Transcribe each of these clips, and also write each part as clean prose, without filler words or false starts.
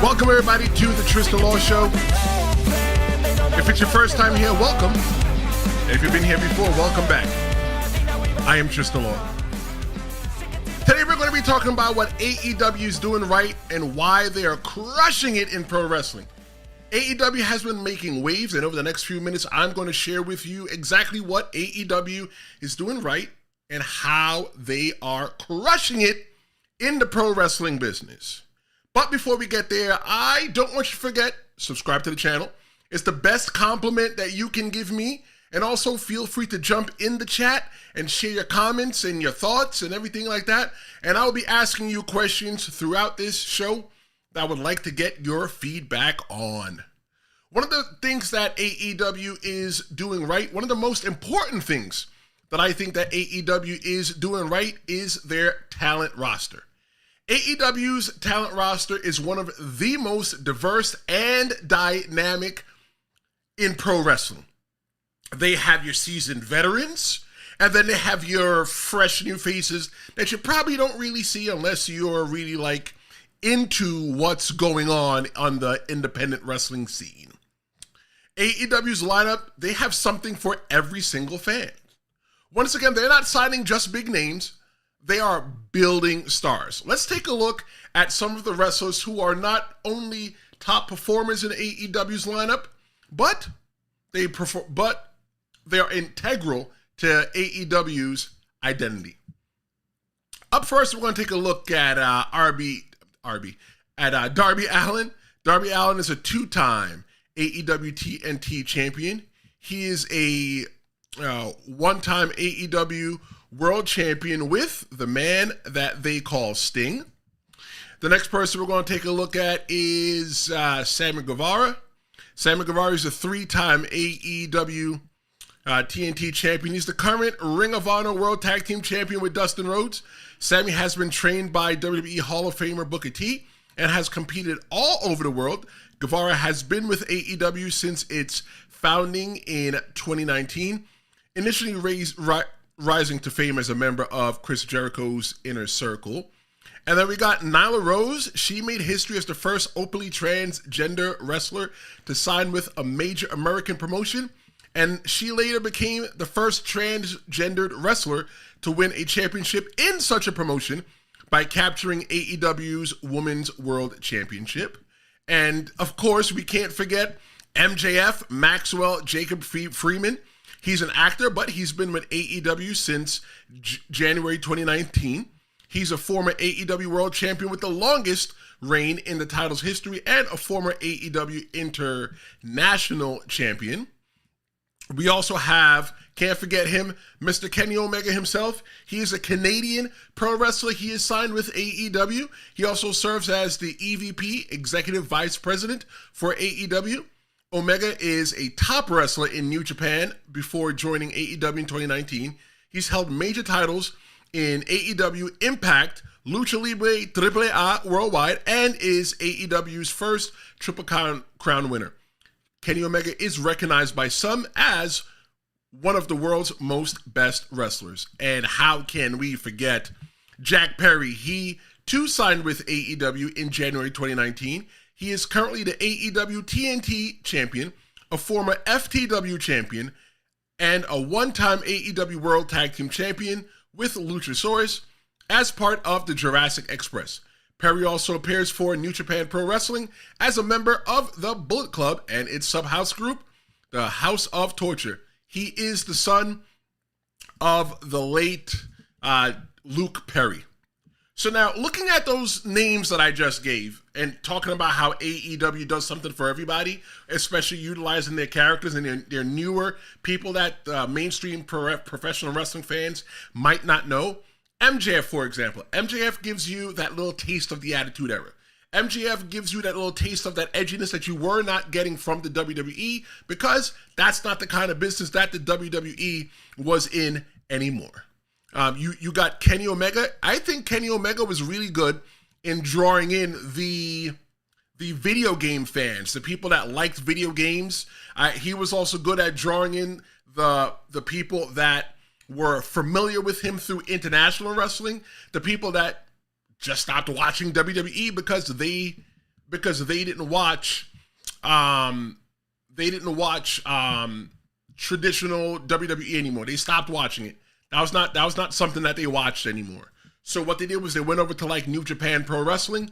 Welcome everybody to the Tristan Law Show. If it's your first time here, welcome. If you've been here before, welcome back. I am Tristan Law. Today we're going to be talking about what AEW is doing right and why they are crushing it in pro wrestling. AEW has been making waves, and over the next few minutes I'm going to share with you exactly what AEW is doing right and how they are crushing it in the pro wrestling business. But before we get there, I don't want you to forget, subscribe to the channel. It's the best compliment that you can give me. And also feel free to jump in the chat and share your comments and your thoughts and everything like that. And I will be asking you questions throughout this show that I would like to get your feedback on. One of the things that AEW is doing right, one of the most important things that I think that AEW is doing right is their talent roster. AEW's talent roster is one of the most diverse and dynamic in pro wrestling. They have your seasoned veterans, and then they have your fresh new faces that you probably don't really see unless you're really like into what's going on the independent wrestling scene. AEW's lineup, they have something for every single fan. Once again, they're not signing just big names. They are building stars. Let's take a look at some of the wrestlers who are not only top performers in AEW's lineup, but they are integral to AEW's identity. Up first, we're going to take a look at Darby Allin. Darby Allin is a two-time AEW TNT champion. He is a one-time AEW world champion with the man that they call Sting. The next person we're going to take a look at is Sammy Guevara. Sammy Guevara is a three-time AEW TNT champion. He's the current Ring of Honor World Tag Team Champion with Dustin Rhodes. Sammy has been trained by WWE Hall of Famer Booker T and has competed all over the world. Guevara has been with AEW since its founding in 2019, initially rising to fame as a member of Chris Jericho's Inner Circle. And then we got Nyla Rose. She made history as the first openly transgender wrestler to sign with a major American promotion. And she later became the first transgendered wrestler to win a championship in such a promotion by capturing AEW's Women's World Championship. And of course, we can't forget MJF, Maxwell Jacob Freeman. He's an actor, but he's been with AEW since January 2019. He's a former AEW World Champion with the longest reign in the title's history and a former AEW International Champion. We also have, can't forget him, Mr. Kenny Omega himself. He is a Canadian pro wrestler. He is signed with AEW. He also serves as the EVP, Executive Vice President for AEW. Omega is a top wrestler in New Japan before joining AEW in 2019. He's held major titles in AEW Impact, Lucha Libre AAA Worldwide, and is AEW's first Triple Crown winner. Kenny Omega is recognized by some as one of the world's most best wrestlers. And how can we forget Jack Perry? He too signed with AEW in January 2019. He is currently the AEW TNT champion, a former FTW champion, and a one-time AEW World Tag Team champion with Luchasaurus as part of the Jurassic Express. Perry also appears for New Japan Pro Wrestling as a member of the Bullet Club and its sub-house group, the House of Torture. He is the son of the late Luke Perry. So now, looking at those names that I just gave and talking about how AEW does something for everybody, especially utilizing their characters and their newer people that mainstream professional wrestling fans might not know. MJF, for example. MJF gives you that little taste of the Attitude Era. MJF gives you that little taste of that edginess that you were not getting from the WWE because that's not the kind of business that the WWE was in anymore. You got Kenny Omega. I think Kenny Omega was really good in drawing in the video game fans, the people that liked video games. He was also good at drawing in the people that were familiar with him through international wrestling, the people that just stopped watching WWE because they because they didn't watch traditional WWE anymore. They stopped watching it. That was not something that they watched anymore. So what they did was they went over to like New Japan Pro Wrestling,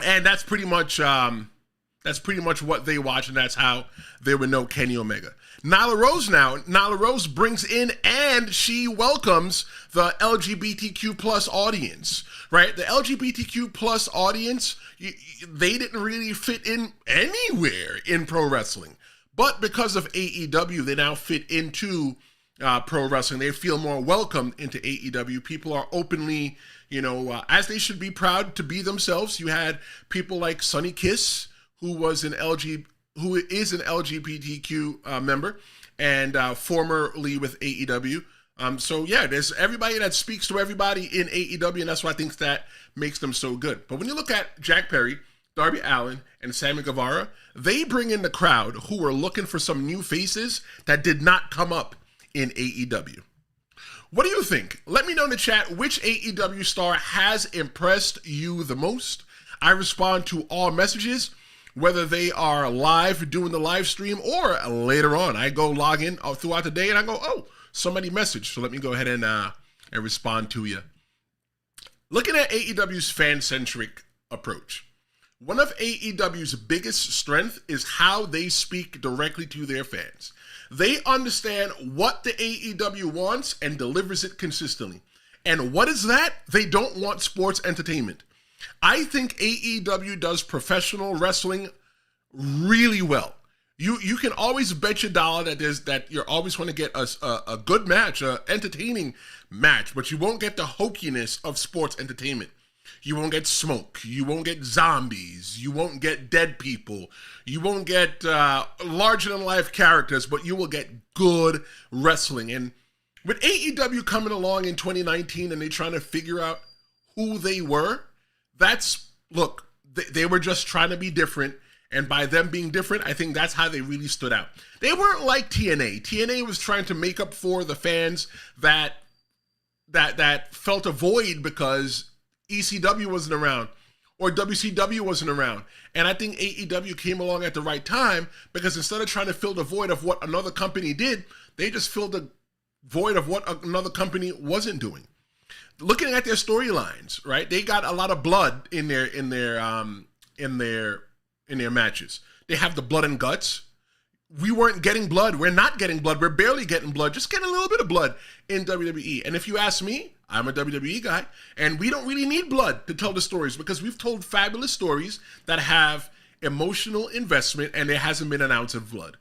and that's pretty much what they watch, and that's how they would know Kenny Omega. Nyla Rose brings in and she welcomes the LGBTQ plus audience, right? The LGBTQ plus audience, they didn't really fit in anywhere in pro wrestling. But because of AEW, they now fit into pro wrestling. They feel more welcome into AEW. People are openly, as they should be, proud to be themselves. You had people like Sonny Kiss, who is an LGBTQ member and formerly with AEW. So yeah, there's everybody that speaks to everybody in AEW, and that's why I think that makes them so good. But when you look at Jack Perry, Darby Allin, and Sammy Guevara, they bring in the crowd who are looking for some new faces that did not come up in AEW. What do you think? Let me know in the chat which AEW star has impressed you the most. I respond to all messages, whether they are live doing the live stream or later on. I go log in throughout the day and I go, oh, somebody messaged. So let me go ahead and respond to you. Looking at AEW's fan-centric approach, one of AEW's biggest strengths is how they speak directly to their fans. They understand what the AEW wants and delivers it consistently. And what is that? They don't want sports entertainment. I think AEW does professional wrestling really well. You can always bet your dollar that you're always going to get a good match, an entertaining match, but you won't get the hokiness of sports entertainment. You won't get smoke. You won't get zombies. You won't get dead people. You won't get larger-than-life characters, but you will get good wrestling. And with AEW coming along in 2019 and they trying to figure out who they were, they were just trying to be different. And by them being different, I think that's how they really stood out. They weren't like TNA. TNA was trying to make up for the fans that felt a void because ECW wasn't around or WCW wasn't around. And I think AEW came along at the right time because instead of trying to fill the void of what another company did, they just filled the void of what another company wasn't doing. Looking at their storylines, right? They got a lot of blood in their matches. They have the blood and guts. We weren't getting blood. We're not getting blood. We're barely getting blood. Just getting a little bit of blood in WWE. And if you ask me, I'm a WWE guy, and we don't really need blood to tell the stories because we've told fabulous stories that have emotional investment and there hasn't been an ounce of blood.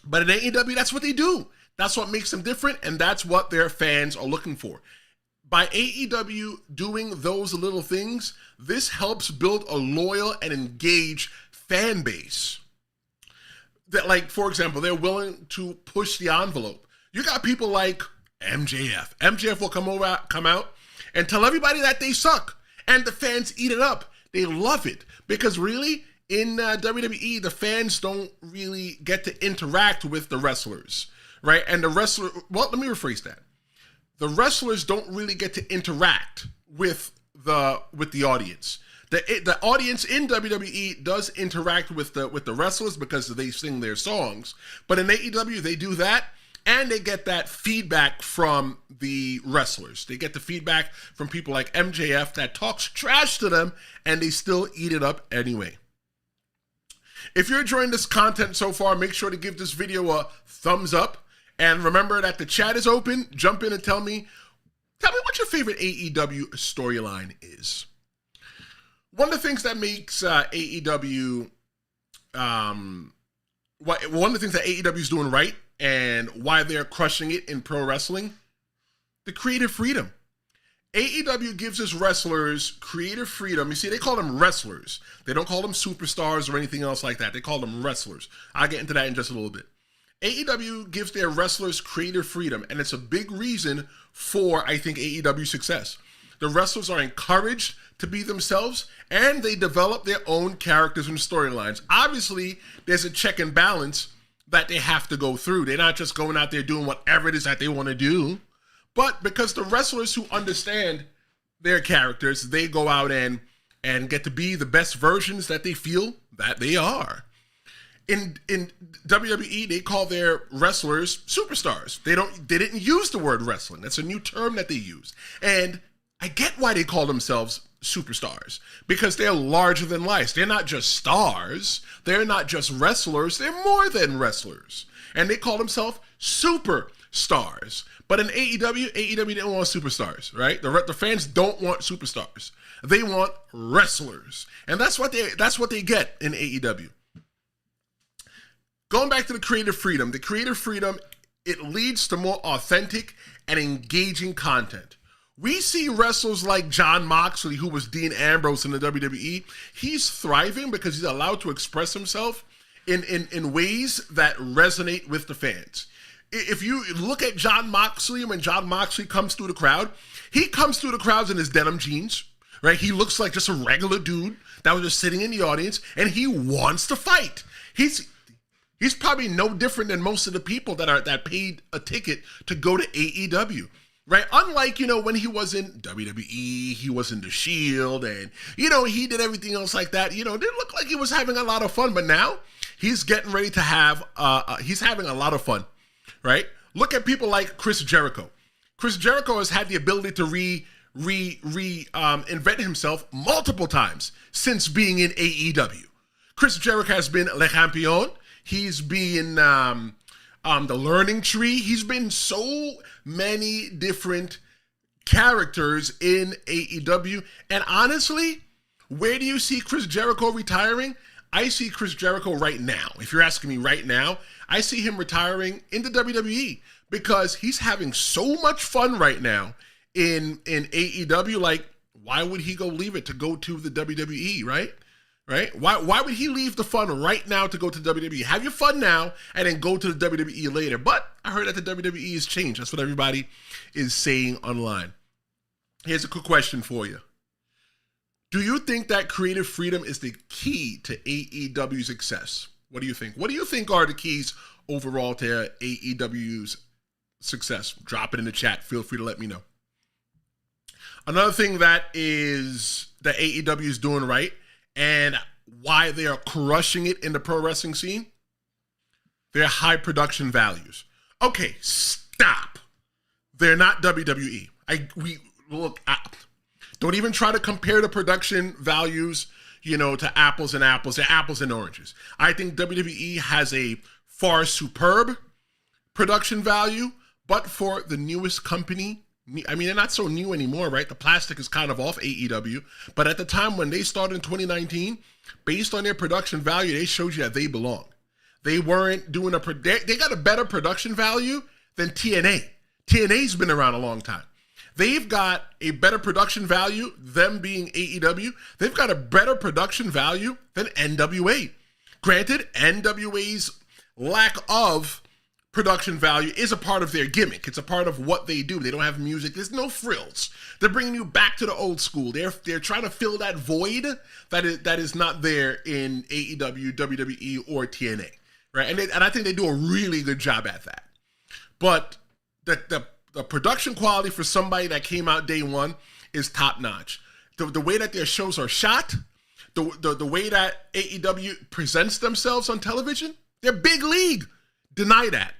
But in AEW, that's what they do. That's what makes them different, and that's what their fans are looking for. By AEW doing those little things, this helps build a loyal and engaged fan base. That, like, for example, they're willing to push the envelope. You got people like MJF. MJF will come out and tell everybody that they suck, and the fans eat it up. They love it because really, in WWE, the fans don't really get to interact with the wrestlers, right? And let me rephrase that. The wrestlers don't really get to interact with the audience. The audience in WWE does interact with the wrestlers because they sing their songs. But in AEW, they do that, and they get that feedback from the wrestlers. They get the feedback from people like MJF that talks trash to them, and they still eat it up anyway. If you're enjoying this content so far, make sure to give this video a thumbs up. And remember that the chat is open. Jump in and tell me what your favorite AEW storyline is. One of the things that makes AEW, one of the things that AEW is doing right and why they're crushing it in pro wrestling, the creative freedom. AEW gives us wrestlers creative freedom. You see, they call them wrestlers. They don't call them superstars or anything else like that. They call them wrestlers. I'll get into that in just a little bit. AEW gives their wrestlers creative freedom, and it's a big reason for, I think, AEW's success. The wrestlers are encouraged to be themselves, and they develop their own characters and storylines. Obviously, there's a check and balance that they have to go through. They're not just going out there doing whatever it is that they want to do. But because the wrestlers who understand their characters, they go out and and get to be the best versions that they feel that they are. In WWE, they call their wrestlers superstars. They didn't use the word wrestling. That's a new term that they use. And I get why they call themselves superstars, because they're larger than life. They're not just stars. They're not just wrestlers. They're more than wrestlers. And they call themselves superstars. But in AEW didn't want superstars, right? The fans don't want superstars. They want wrestlers. And that's what they get in AEW. Going back to the creative freedom, it leads to more authentic and engaging content. We see wrestlers like Jon Moxley, who was Dean Ambrose in the WWE. He's thriving because he's allowed to express himself in ways that resonate with the fans. If you look at Jon Moxley, when Jon Moxley comes through the crowd, he comes through the crowds in his denim jeans, right? He looks like just a regular dude that was just sitting in the audience, and he wants to fight. He's probably no different than most of the people that paid a ticket to go to AEW, right? Unlike, when he was in WWE, he was in The Shield, and, he did everything else like that. It didn't look like he was having a lot of fun, but now he's getting ready to have, he's having a lot of fun, right? Look at people like Chris Jericho. Chris Jericho has had the ability to invent himself multiple times since being in AEW. Chris Jericho has been Le Champion. He's been the Learning Tree. He's been so many different characters in AEW. And honestly, where do you see Chris Jericho retiring? I see Chris Jericho right now. If you're asking me right now, I see him retiring in the WWE because he's having so much fun right now in AEW. Like, why would he go leave it to go to the WWE, right? Right? Why would he leave the fun right now to go to WWE? Have your fun now and then go to the WWE later. But I heard that the WWE has changed. That's what everybody is saying online. Here's a quick question for you. Do you think that creative freedom is the key to AEW's success? What do you think? What do you think are the keys overall to AEW's success? Drop it in the chat. Feel free to let me know. Another thing that AEW is doing right, and why they are crushing it in the pro wrestling scene, their high production values. Okay, stop. They're not WWE. Don't even try to compare the production values, to apples and apples. They're apples and oranges. I think WWE has a far superb production value, but for the newest company, they're not so new anymore, right? The plastic is kind of off AEW. But at the time when they started in 2019, based on their production value, they showed you that they belong. They weren't doing they got a better production value than TNA. TNA's been around a long time. They've got a better production value, them being AEW. They've got a better production value than NWA. Granted, NWA's lack of production value is a part of their gimmick. It's a part of what they do. They don't have music. There's no frills. They're bringing you back to the old school. They're trying to fill that void that is not there in AEW, WWE, or TNA, right? And I think they do a really good job at that. But the production quality for somebody that came out day one is top notch. The way that their shows are shot, the way that AEW presents themselves on television, they're big league. Deny that.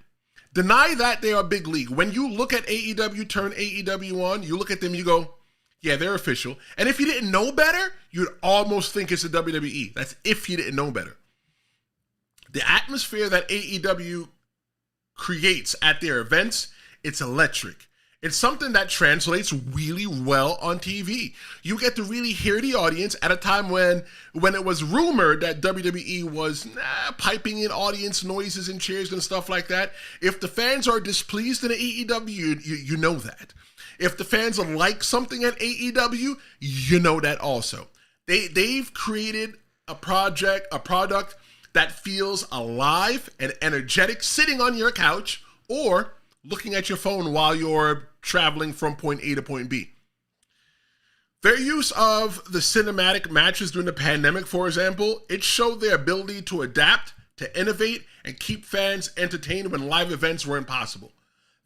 Deny that they are a big league. When you look at AEW, turn AEW on, you look at them, you go, yeah, they're official. And if you didn't know better, you'd almost think it's the WWE. That's if you didn't know better. The atmosphere that AEW creates at their events, it's electric. It's something that translates really well on TV. You get to really hear the audience at a time when it was rumored that WWE was piping in audience noises and cheers and stuff like that. If the fans are displeased in AEW, you know that. If the fans like something at AEW, you know that also. They've created a product that feels alive and energetic sitting on your couch or looking at your phone while you're traveling from point A to point B. Their use of the cinematic matches during the pandemic, for example, it showed their ability to adapt, to innovate, and keep fans entertained when live events were impossible.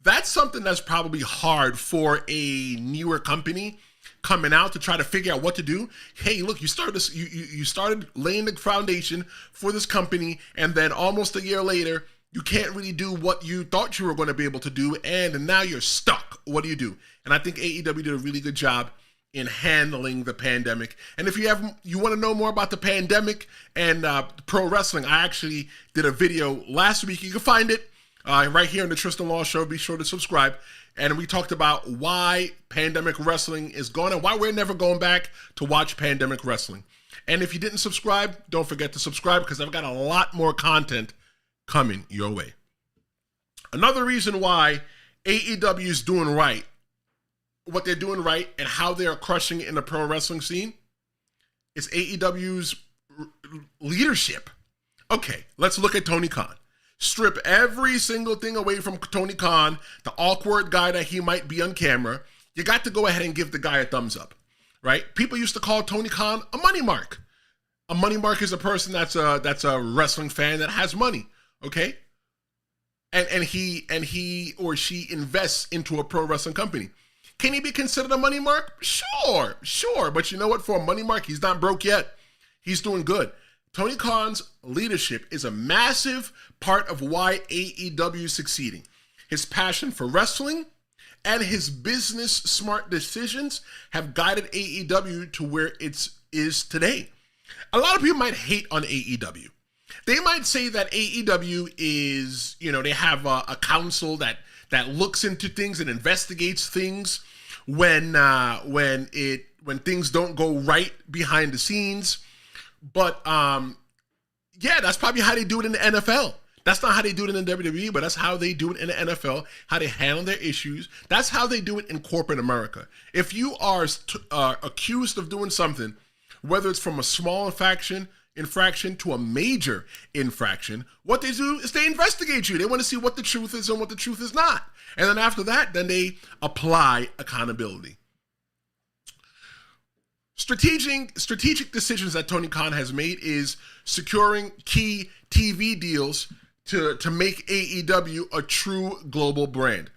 That's something that's probably hard for a newer company coming out to try to figure out what to do. Hey, look, you started this, you started laying the foundation for this company, and then almost a year later, you can't really do what you thought you were going to be able to do, and now you're stuck. What do you do? And I think AEW did a really good job in handling the pandemic. And if you want to know more about the pandemic and pro wrestling, I actually did a video last week. You can find it right here on the Tristan Law Show. Be sure to subscribe. And we talked about why pandemic wrestling is gone and why we're never going back to watch pandemic wrestling. And if you didn't subscribe, don't forget to subscribe, because I've got a lot more content coming your way. Another reason why AEW is doing right, what they're doing right, and how they are crushing it in the pro wrestling scene is AEW's leadership. Okay, let's look at Tony Khan. Strip every single thing away from Tony Khan, the awkward guy that he might be on camera. You got to go ahead and give the guy a thumbs up, right? People used to call Tony Khan a money mark. A money mark is a person that's a wrestling fan that has money, okay? And he or she invests into a pro wrestling company. Can he be considered a money mark? Sure. But you know what? For a money mark, he's not broke yet. He's doing good. Tony Khan's leadership is a massive part of why AEW is succeeding. His passion for wrestling and his business smart decisions have guided AEW to where it is today. A lot of people might hate on AEW. They might say that AEW is, they have a council that looks into things and investigates things when things don't go right behind the scenes. But yeah, that's probably how they do it in the NFL. That's not how they do it in the WWE, but that's how they do it in the NFL, how they handle their issues. That's how they do it in corporate America. If you are accused of doing something, whether it's from a small infraction to a major infraction, what they do is they investigate you. They want to see what the truth is and what the truth is not. And then after that, then they apply accountability. Strategic decisions that Tony Khan has made is securing key TV deals to make AEW a true global brand.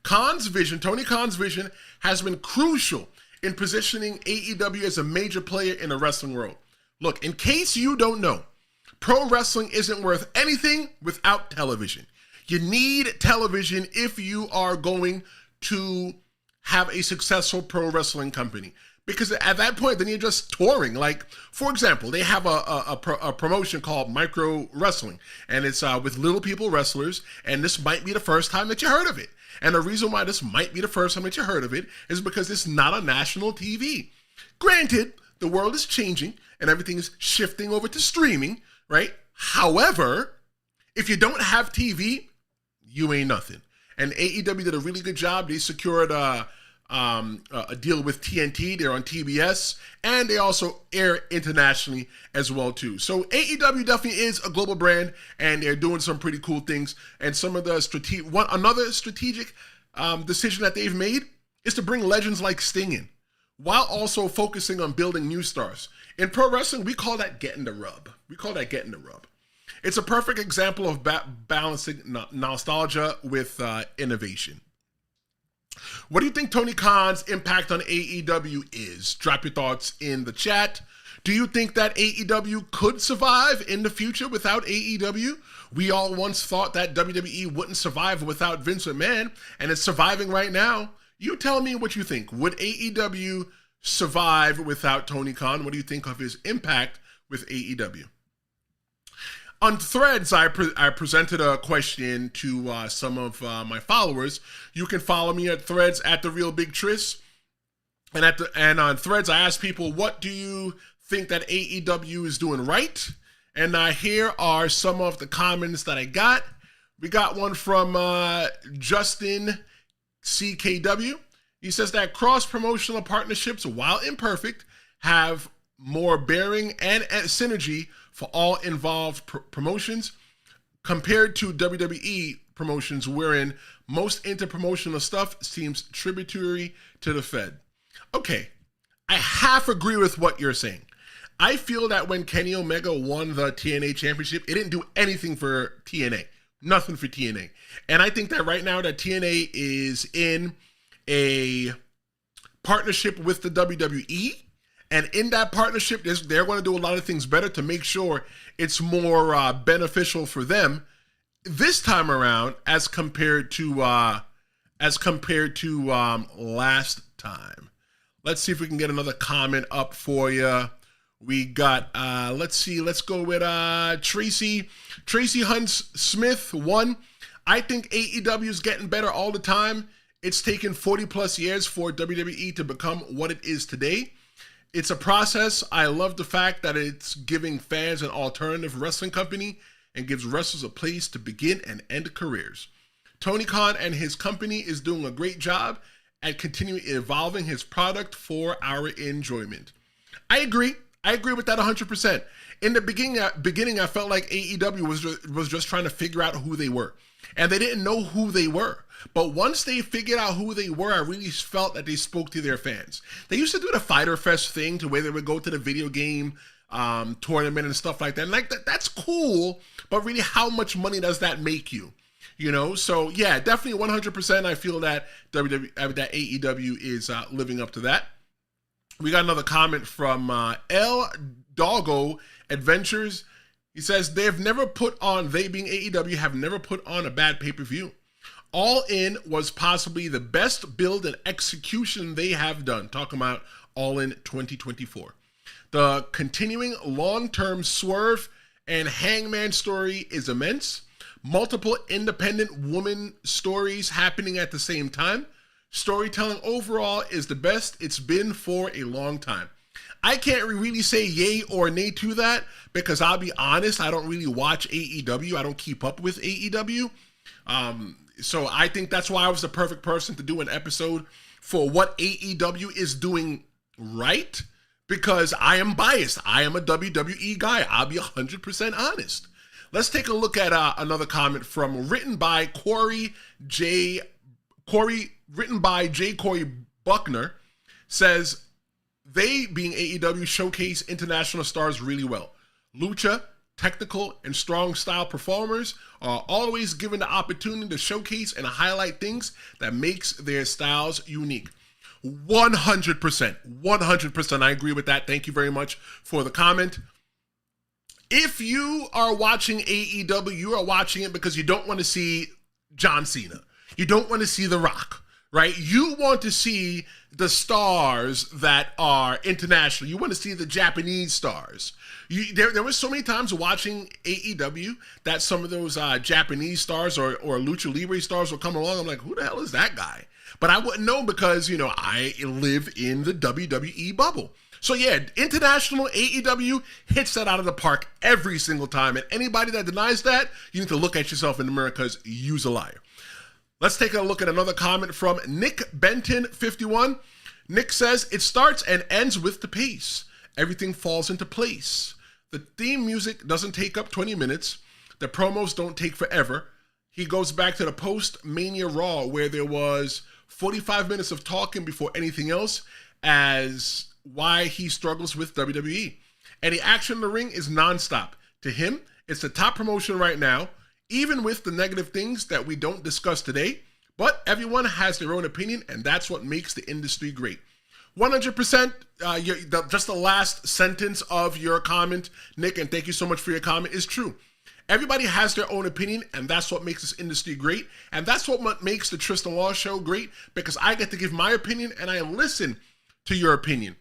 Tony Khan's vision has been crucial in positioning AEW as a major player in the wrestling world. Look, in case you don't know, pro wrestling isn't worth anything without television. You need television if you are going to have a successful pro wrestling company. Because at that point, then you're just touring. Like, for example, they have a promotion called Micro Wrestling, and it's with little people wrestlers, and this might be the first time that you heard of it. And the reason why this might be the first time that you heard of it is because it's not on national TV. Granted, the world is changing, and everything is shifting over to streaming, right? However, if you don't have TV, you ain't nothing. And AEW did a really good job. They secured a deal with TNT. They're on TBS, and they also air internationally as well too. So AEW definitely is a global brand, and they're doing some pretty cool things. And some of the another strategic decision that they've made is to bring legends like Sting in, while also focusing on building new stars. In pro wrestling, we call that getting the rub. It's a perfect example of balancing nostalgia with innovation. What do you think Tony Khan's impact on AEW is? Drop your thoughts in the chat. Do you think that AEW could survive in the future without AEW? We all once thought that WWE wouldn't survive without Vince McMahon, and it's surviving right now. You tell me what you think. Would AEW survive without Tony Khan? What do you think of his impact with AEW? On Threads, I presented a question to some of my followers. You can follow me at Threads at The Real Big Tris. And on Threads, I asked people, what do you think that AEW is doing right? And here are some of the comments that I got. We got one from Justin CKW. He says that cross-promotional partnerships, while imperfect, have more bearing and synergy for all involved promotions compared to WWE promotions, wherein most interpromotional stuff seems tributary to the Fed. Okay, I half agree with what you're saying. I feel that when Kenny Omega won the TNA championship, it didn't do anything for TNA. Nothing for TNA. And I think that right now that TNA is in a partnership with the WWE. And in that partnership, they're going to do a lot of things better to make sure it's more beneficial for them this time around as compared to last time. Let's see if we can get another comment up for you. We got, let's go with Tracy Hunts Smith. 1, I think AEW is getting better all the time. It's taken 40 plus years for WWE to become what it is today. It's a process. I love the fact that it's giving fans an alternative wrestling company and gives wrestlers a place to begin and end careers. Tony Khan and his company is doing a great job at continuing evolving his product for our enjoyment. I agree with that 100%. In the beginning, I felt like AEW was just trying to figure out who they were. And they didn't know who they were. But once they figured out who they were, I really felt that they spoke to their fans. They used to do the Fighter Fest thing to where they would go to the video game tournament and stuff like that. And like that's cool, but really how much money does that make you? You know, so yeah, definitely 100%. I feel that that AEW is living up to that. We got another comment from El Doggo Adventures. He says they being AEW, have never put on a bad pay-per-view. All In was possibly the best build and execution they have done. Talking about All In 2024. The continuing long-term Swerve and Hangman story is immense. Multiple independent woman stories happening at the same time. Storytelling overall is the best it's been for a long time. I can't really say yay or nay to that because I'll be honest, I don't really watch AEW. I don't keep up with AEW. So I think that's why I was the perfect person to do an episode for what AEW is doing right, because I am biased. I am a WWE guy. I'll be 100% honest. Let's take a look at another comment written by J. Corey Buckner. Says, they, being AEW, showcase international stars really well. Lucha, technical, and strong style performers are always given the opportunity to showcase and highlight things that makes their styles unique. 100%. I agree with that. Thank you very much for the comment. If you are watching AEW, you are watching it because you don't want to see John Cena. You don't want to see The Rock, right? You want to see the stars that are international. You want to see the Japanese stars. There was so many times watching AEW that some of those Japanese stars or Lucha Libre stars will come along. I'm like, who the hell is that guy? But I wouldn't know because, you know, I live in the WWE bubble. So yeah, international AEW hits that out of the park every single time. And anybody that denies that, you need to look at yourself in the mirror because you's a liar. Let's take a look at another comment from Nick Benton 51. Nick says, it starts and ends with the pace. Everything falls into place. The theme music doesn't take up 20 minutes. The promos don't take forever. He goes back to the post-Mania Raw where there was 45 minutes of talking before anything else as why he struggles with WWE. And the action in the ring is nonstop. To him, it's the top promotion right now, even with the negative things that we don't discuss today. But everyone has their own opinion, and that's what makes the industry great. 100%, just the last sentence of your comment, Nick, and thank you so much for your comment, is true. Everybody has their own opinion, and that's what makes this industry great. And that's what makes the Tristan Law Show great, because I get to give my opinion, and I listen to your opinion.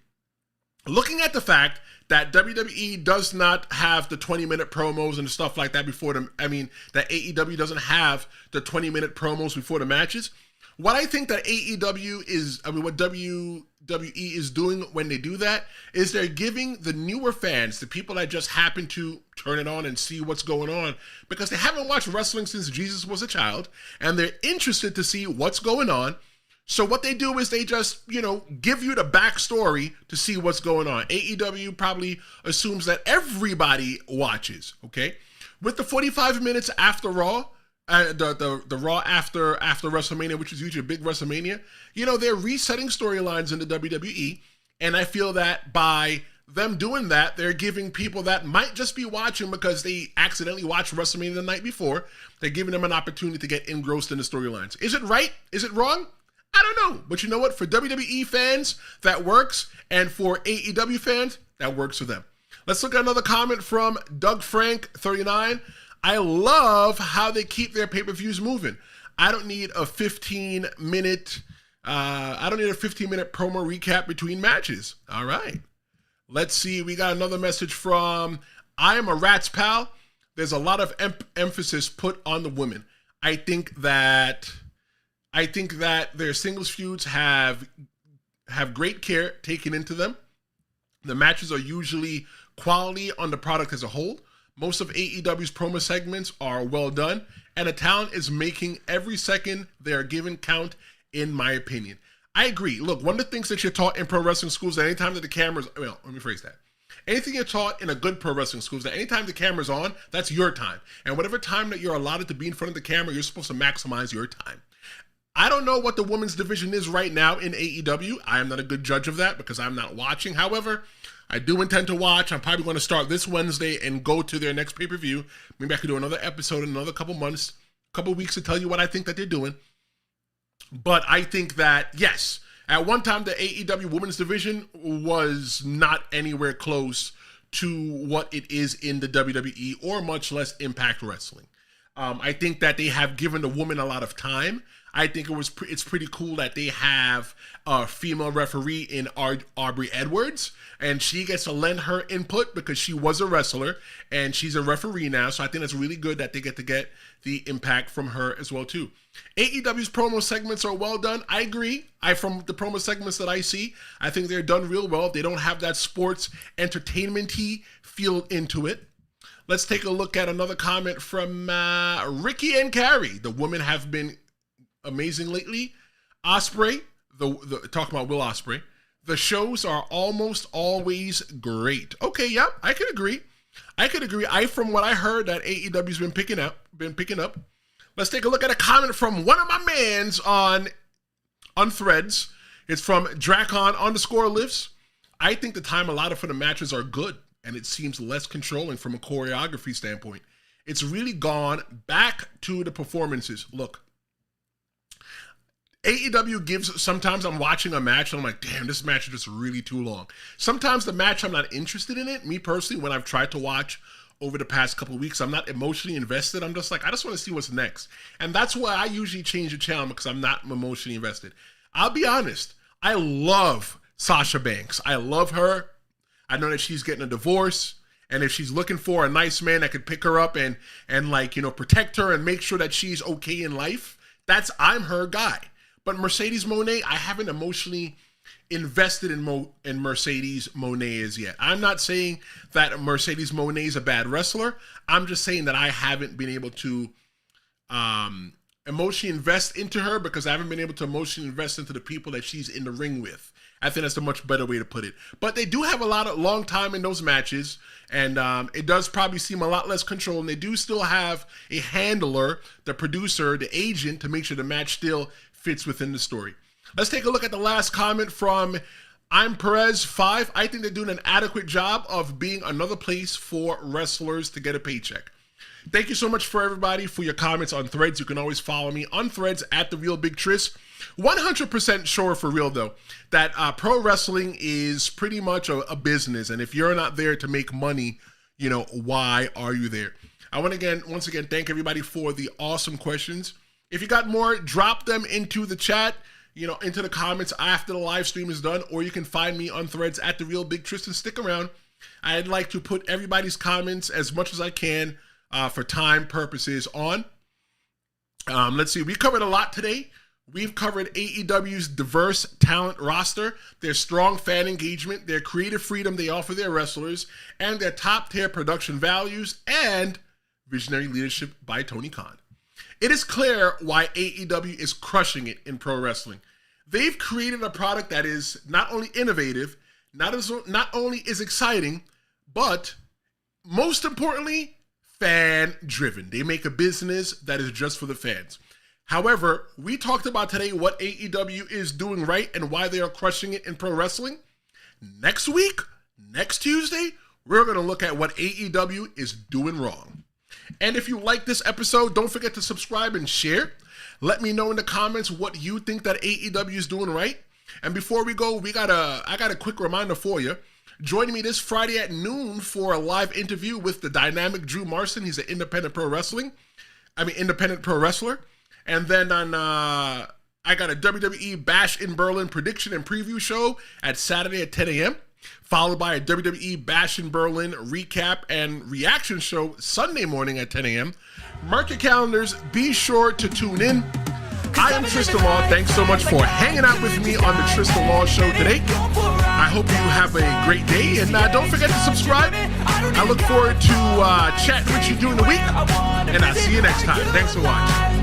Looking at the fact that WWE does not have the 20-minute promos and stuff like that that AEW doesn't have the 20-minute promos before the matches. What I think that what WWE is doing when they do that is they're giving the newer fans, the people that just happen to turn it on and see what's going on, because they haven't watched wrestling since Jesus was a child, and they're interested to see what's going on. So what they do is they just, give you the backstory to see what's going on. AEW probably assumes that everybody watches, okay? With the 45 minutes after Raw, the Raw after WrestleMania, which is usually a big WrestleMania, they're resetting storylines in the WWE, and I feel that by them doing that, they're giving people that might just be watching because they accidentally watched WrestleMania the night before, they're giving them an opportunity to get engrossed in the storylines. Is it right? Is it wrong? I don't know. But you know what? For WWE fans, that works. And for AEW fans, that works for them. Let's look at another comment from Doug Frank, 39. I love how they keep their pay-per-views moving. I don't need a 15-minute promo recap between matches. All right. Let's see. We got another message from I am a Rat's Pal. There's a lot of emphasis put on the women. I think that their singles feuds have great care taken into them. The matches are usually quality on the product as a whole. Most of AEW's promo segments are well done, and the talent is making every second they are given count, in my opinion. I agree. Look, one of the things that you're taught in pro wrestling schools that anytime that the camera's, well, let me phrase that. Anything you're taught in a good pro wrestling school is that anytime the camera's on, that's your time. And whatever time that you're allotted to be in front of the camera, you're supposed to maximize your time. I don't know what the women's division is right now in AEW. I am not a good judge of that because I'm not watching. However, I do intend to watch. I'm probably going to start this Wednesday and go to their next pay-per-view. Maybe I could do another episode in another couple months, couple weeks to tell you what I think that they're doing. But I think that, yes, at one time, the AEW women's division was not anywhere close to what it is in the WWE or much less Impact Wrestling. I think that they have given the woman a lot of time. I think it's pretty cool that they have a female referee in Aubrey Edwards, and she gets to lend her input because she was a wrestler and she's a referee now. So I think that's really good that they get the impact from her as well too. AEW's promo segments are well done. I agree. From the promo segments that I see, I think they're done real well. They don't have that sports entertainment-y feel into it. Let's take a look at another comment from Ricky and Carrie. The women have been amazing lately. Osprey, talking about Will Ospreay, the shows are almost always great. Okay, yeah, I could agree. From what I heard, that AEW's been picking up. Let's take a look at a comment from one of my mans on Threads. It's from Dracon_lives. I think the time allotted for the matches are good, and it seems less controlling from a choreography standpoint. It's really gone back to the performances. Look, AEW gives, sometimes I'm watching a match and I'm like, damn, this match is just really too long. Sometimes the match, I'm not interested in it. Me personally, when I've tried to watch over the past couple of weeks, I'm not emotionally invested. I'm just like, I just want to see what's next. And that's why I usually change the channel, because I'm not emotionally invested. I'll be honest. I love Sasha Banks. I love her. I know that she's getting a divorce. And if she's looking for a nice man that could pick her up and like, protect her and make sure that she's okay in life, I'm her guy. But Mercedes Moné, I haven't emotionally invested in Mercedes Moné as yet. I'm not saying that Mercedes Moné is a bad wrestler. I'm just saying that I haven't been able to emotionally invest into her because I haven't been able to emotionally invest into the people that she's in the ring with. I think that's a much better way to put it. But they do have a lot of long time in those matches, and it does probably seem a lot less control. And they do still have a handler, the producer, the agent, to make sure the match still fits within the story. Let's take a look at the last comment from I'm Perez 5. I think they're doing an adequate job of being another place for wrestlers to get a paycheck. Thank you so much for everybody for your comments on Threads. You can always follow me on Threads at The Real Big Tris. 100% sure for real though that pro wrestling is pretty much a business, and if you're not there to make money, why are you there? I want to once again thank everybody for the awesome questions. If you got more, drop them into the chat, into the comments after the live stream is done, or you can find me on Threads at The Real Big Tristan. Stick around. I'd like to put everybody's comments as much as I can for time purposes on. Let's see. We covered a lot today. We've covered AEW's diverse talent roster, their strong fan engagement, their creative freedom they offer their wrestlers, and their top-tier production values and visionary leadership by Tony Khan. It is clear why AEW is crushing it in pro wrestling. They've created a product that is not only innovative, not only is exciting, but most importantly, fan-driven. They make a business that is just for the fans. However, we talked about today what AEW is doing right and why they are crushing it in pro wrestling. Next Tuesday, we're going to look at what AEW is doing wrong. And if you like this episode, don't forget to subscribe and share. Let me know in the comments what you think that AEW is doing right. And before we go, I got a quick reminder for you. Joining me this Friday at noon for a live interview with the dynamic Drew Marson. He's an independent pro wrestler. And then I got a WWE Bash in Berlin prediction and preview show at Saturday at 10 a.m., followed by a WWE Bash in Berlin recap and reaction show Sunday morning at 10 a.m. Mark your calendars. Be sure to tune in. I am Tristan Law. Thanks so much for hanging out with me on the Tristan Law Show today. I hope you have a great day, and don't forget to subscribe. I look forward to chatting with you during the week, and I'll see you next time. Thanks for watching.